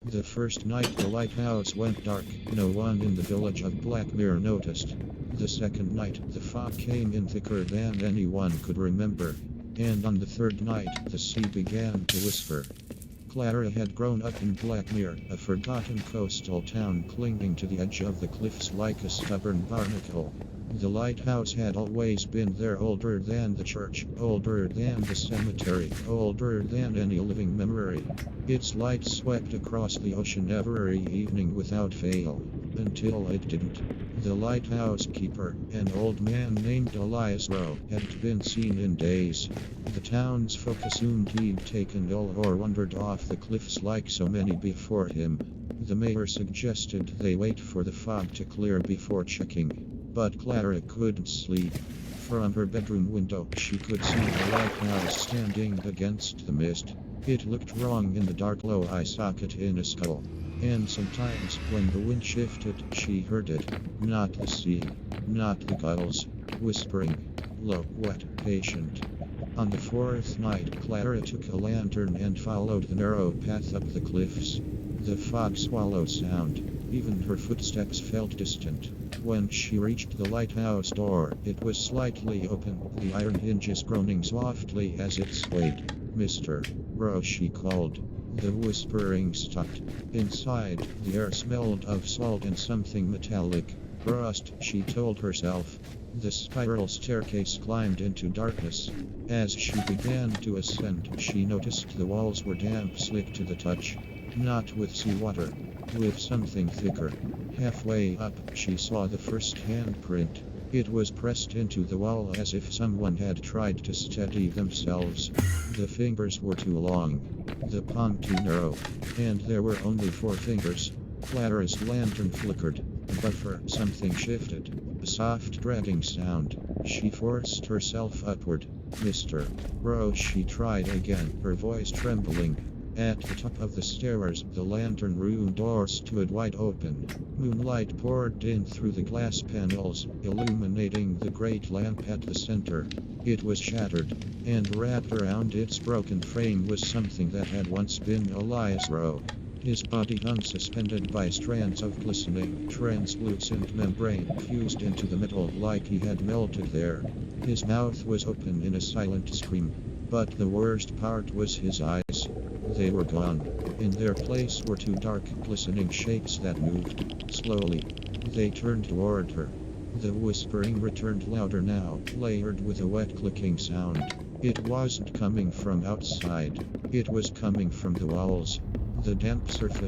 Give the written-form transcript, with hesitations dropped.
The first night the lighthouse went dark, no one in the village of Blackmere noticed. The second night, the fog came in thicker than anyone could remember. And on the third night, the sea began to whisper. Clara had grown up in Blackmere, a forgotten coastal town clinging to the edge of the cliffs like a stubborn barnacle. The lighthouse had always been there, older than the church, older than the cemetery, older than any living memory. Its light swept across the ocean every evening without fail, until it didn't. The lighthouse keeper, an old man named Elias Rowe, hadn't been seen in days. The townsfolk assumed he'd taken ill or wandered off the cliffs like so many before him. The mayor suggested they wait for the fog to clear before checking. But Clara couldn't sleep. From her bedroom window, she could see the lighthouse standing against the mist. It looked wrong in the dark low eye socket in a skull. And sometimes, when the wind shifted, she heard it. Not the sea, not the gulls, whispering, low, wet, patient. On the fourth night, Clara took a lantern and followed the narrow path up the cliffs. The fog swallowed sound. Even her footsteps felt distant. When she reached the lighthouse door, it was slightly open, the iron hinges groaning softly as it swayed. Mr. Rowe, she called. The whispering stopped. Inside, the air smelled of salt and something metallic. Rust, she told herself. The spiral staircase climbed into darkness. As she began to ascend, she noticed the walls were damp, slick to the touch. Not with seawater, with something thicker. Halfway up, she saw the first handprint. It was pressed into the wall as if someone had tried to steady themselves. The fingers were too long, the palm too narrow, and there were only 4 fingers. Clara's lantern flickered, but something shifted. A soft dragging sound. She forced herself upward. Mr. Rowe, she tried again, her voice trembling. At the top of the stairs, the lantern room door stood wide open. Moonlight poured in through the glass panels, illuminating the great lamp at the center. It was shattered, and wrapped around its broken frame was something that had once been Elias Rowe. His body hung suspended by strands of glistening, translucent membrane fused into the metal like he had melted there. His mouth was open in a silent scream, but the worst part was his eyes. They were gone. In their place were 2 dark, glistening shapes that moved. Slowly, they turned toward her. The whispering returned louder now, layered with a wet clicking sound. It wasn't coming from outside. It was coming from the walls. The damp surface